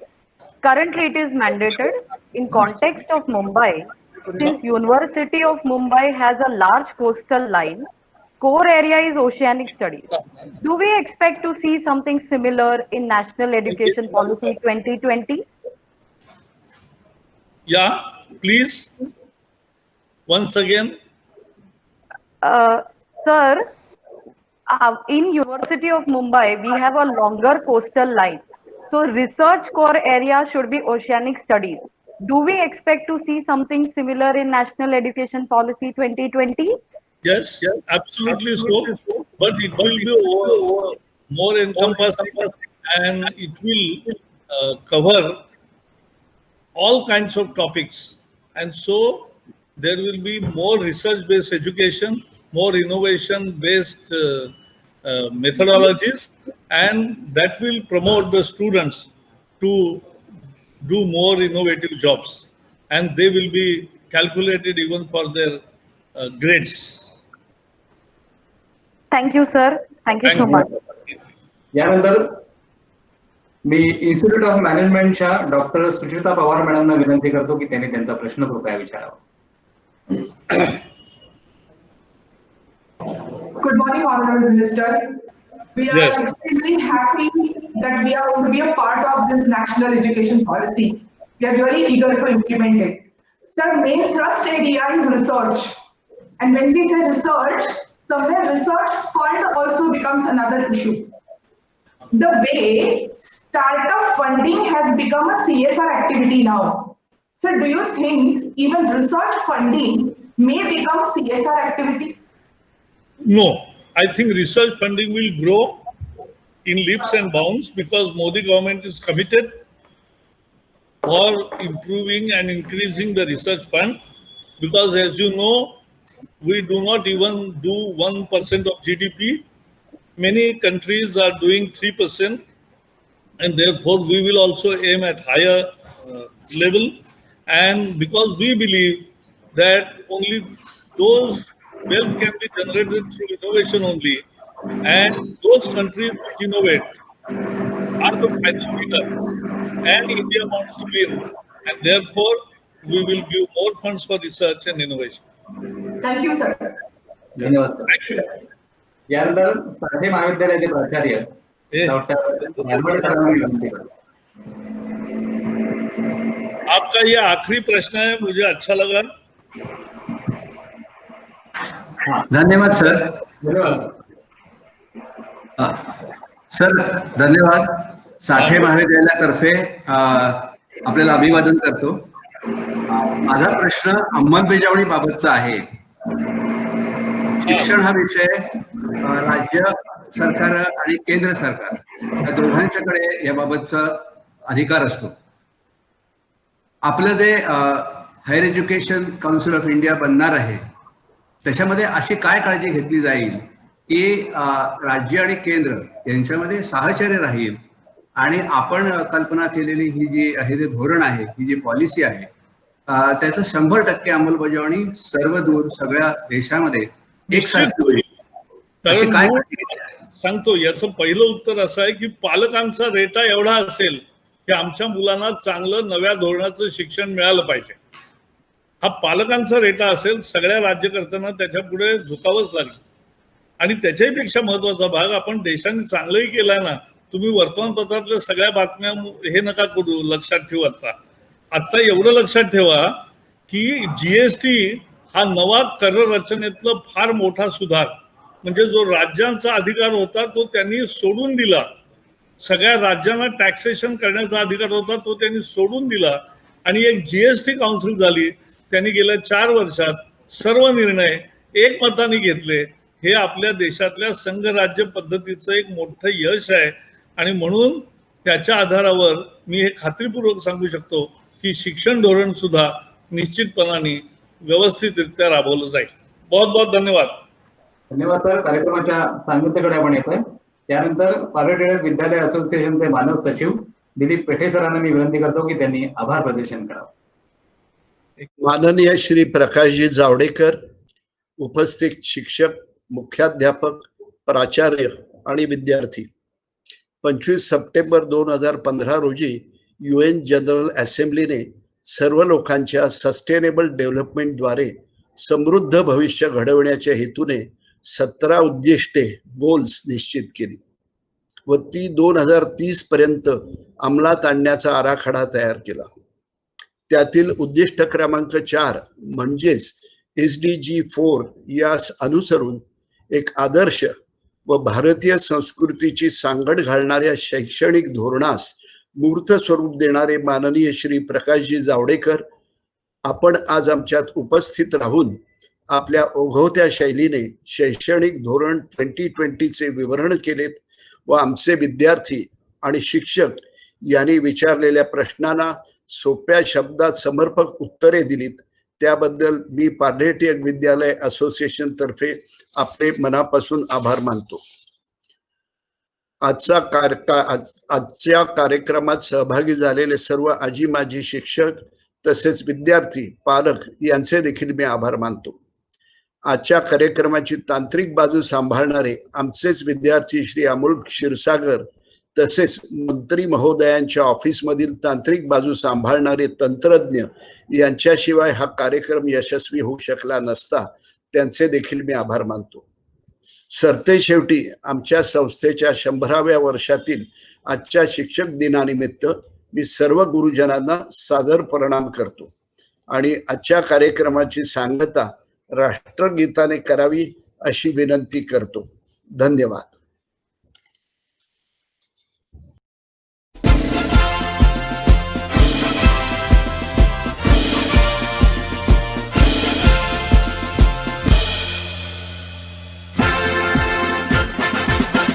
Currently, it is mandated in context of Mumbai. Since University of Mumbai has a large coastal line, core area is oceanic studies. Do we expect to see something similar in National Education Policy 2020? Yeah, please. Once again. Sir, in University of Mumbai, we have a longer coastal line. So research core area should be oceanic studies. Do we expect to see something similar in National Education Policy 2020? Yes, absolutely so. But it will be more encompassing and it will cover all kinds of topics. And so there will be more research-based education, more innovation-based methodologies, and that will promote the students to do more innovative jobs. And they will be calculated even for their grades. Thank you, sir. Thank you so much. यानंतर मी इन्स्टिट्यूट ऑफ मॅनेजमेंटच्या डॉक्टर सुचिता पवार मॅडमना विनंती करतो की त्यांनी त्यांचा प्रश्न कृपया विचारावा. Good morning, Honorable Minister. We are extremely happy that we are going to be a part of this national education policy. We are really eager to implement it. Sir, main thrust area is research. And when we say research, somewhere research fund also becomes another issue. The way startup funding has become a CSR activity now. So do you think even research funding may become CSR activity? No, I think research funding will grow in leaps and bounds because Modi government is committed for improving and increasing the research fund, because as you know, we do not even do 1% of GDP. Many countries are doing 3%, and therefore we will also aim at higher level. And because we believe that only those wealth can be generated through innovation only, and those countries which innovate are the final winner, and India wants to win, and therefore we will give more funds for research and innovation. Thank you, sir. धन्यवाद. Thank you. यानंतर साठे महाविद्यालयाचे प्राचार्य डॉक्टर मालवडे सरांना विनंती करतो. आपका ये आखिरी प्रश्न है, मुझे अच्छा लगा. धन्यवाद सर. धन्यवाद. सर धन्यवाद. साठे महाविद्यालयातर्फे आपल्याला अभिवादन करतो. माझा प्रश्न अंमलबजावणी बाबतचा आहे. शिक्षण हा विषय राज्य सरकार आणि केंद्र सरकार या दोघांच्याकडे याबाबतचा अधिकार असतो. आपलं जे higher education council of India बनणार आहे त्याच्यामध्ये अशी काय काळजी घेतली जाईल की राज्य आणि केंद्र यांच्यामध्ये साहचर्य राहील आणि आपण कल्पना केलेली ही जी आहे जे धोरण आहे, ही जी पॉलिसी आहे, त्याचं 100% अंमलबजावणी सर्वदूर सगळ्या देशामध्ये एकसारखी होईल. अशी काय सांगतो. याचं पहिलं उत्तर असं आहे की पालकांचा रेटा एवढा असेल की आमच्या मुलांना चांगलं नव्या धोरणाचं शिक्षण मिळालं पाहिजे. हा पालकांचा रेटा असेल, सगळ्या राज्यकर्त्यांना त्याच्या पुढे झुकावंच लागेल. आणि त्याच्याही पेक्षा महत्वाचा भाग, आपण देशाने चांगलंही केलाय ना. तुम्ही वर्तमानपत्रातल्या सगळ्या बातम्या हे नका करू, लक्षात ठेवा. आता एवढं लक्षात ठेवा की GST हा नवा कर रचनेतला फार मोठा सुधार, म्हणजे जो राज्यांचा अधिकार होता तो त्यांनी सोडून दिला. सगळ्या राज्यांना टॅक्सेशन करण्याचा अधिकार होता तो त्यांनी सोडून दिला आणि एक GST काउन्सिल झाली. त्यांनी गेल्या 4 वर्षात सर्व निर्णय एकमताने घेतले. हे आपल्या देशातल्या संघराज्य पद्धतीचं एक मोठं यश आहे आणि म्हणून त्याच्या आधारावर मी हे खात्रीपूर्वक सांगू शकतो की शिक्षण धोरण सुद्धा निश्चितपणाने व्यवस्थितरित्या राबवलं जाईल. बहुत बहुत धन्यवाद. धन्यवाद सर. कार्यक्रमाच्या सांगितल्याकडे आपण येतोय. त्यानंतर पार्ले टिळक विद्यालय असोसिएशनचे मानद सचिव दिलीप पेठे सरांना मी विनंती करतो की त्यांनी आभार प्रदर्शन करावं. माननीय श्री प्रकाशजी जावडेकर, उपस्थित शिक्षक, मुख्याध्यापक, प्राचार्य आणि विद्यार्थी, 25 सप्टेंबर 2015 रोजी UN जनरल असेंब्लीने सर्व लोकांच्या सस्टेनेबल डेव्हलपमेंटद्वारे समृद्ध भविष्य घडवण्याच्या हेतूने 17 उद्दिष्टे गोल्स निश्चित केली व ती 2030 पर्यंत अंमलात आणण्याचा आराखडा तयार केला. त्यातील उद्दिष्ट क्रमांक 4 म्हणजेच SDG 4 यास अनुसरून एक आदर्श व भारतीय संस्कृतीची सांगड घालणाऱ्या शैक्षणिक धोरणास मूर्त स्वरूप देणारे माननीय श्री प्रकाशजी जावडेकर, आपण आज आमच्यात उपस्थित राहून आपल्या ओघवत्या शैलीने शैक्षणिक धोरण 2020चे विवरण केलेत व आमचे विद्यार्थी आणि शिक्षक यांनी विचारलेल्या प्रश्नांना सोप्या शब्दात समर्पक उत्तरे दिलीत. त्याबद्दल मी पार्ले टिळक विद्यालय असोसिएशन तर्फे आपले मनापासून आभार मानतो. आजच्या कार्यक्रमात सहभागी झालेले सर्व आजी माजी शिक्षक तसेच विद्यार्थी, पालक यांचे देखील मी आभार मानतो. आजच्या कार्यक्रमाची तांत्रिक बाजू सांभाळणारे आमचेच विद्यार्थी श्री अमोल क्षीरसागर तसेच मंत्री महोदयांच्या ऑफिसमधील तांत्रिक बाजू सांभाळणारे तंत्रज्ञ यांच्याशिवाय हा कार्यक्रम यशस्वी होऊ शकला नसता. त्यांचे देखील मी आभार मानतो. सरते शेवटी आमच्या संस्थेच्या 100व्या वर्षातील आजच्या शिक्षक दिनानिमित्त मी सर्व गुरुजनांना सादर प्रणाम करतो आणि आजच्या कार्यक्रमाची सांगता राष्ट्रगीताने करावी अशी विनंती करतो. धन्यवाद.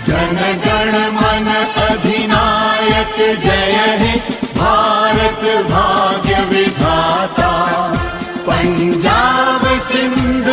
जनगण मन अधिनायक जय हे भारत भाग्य विधाता पंजाब सिंध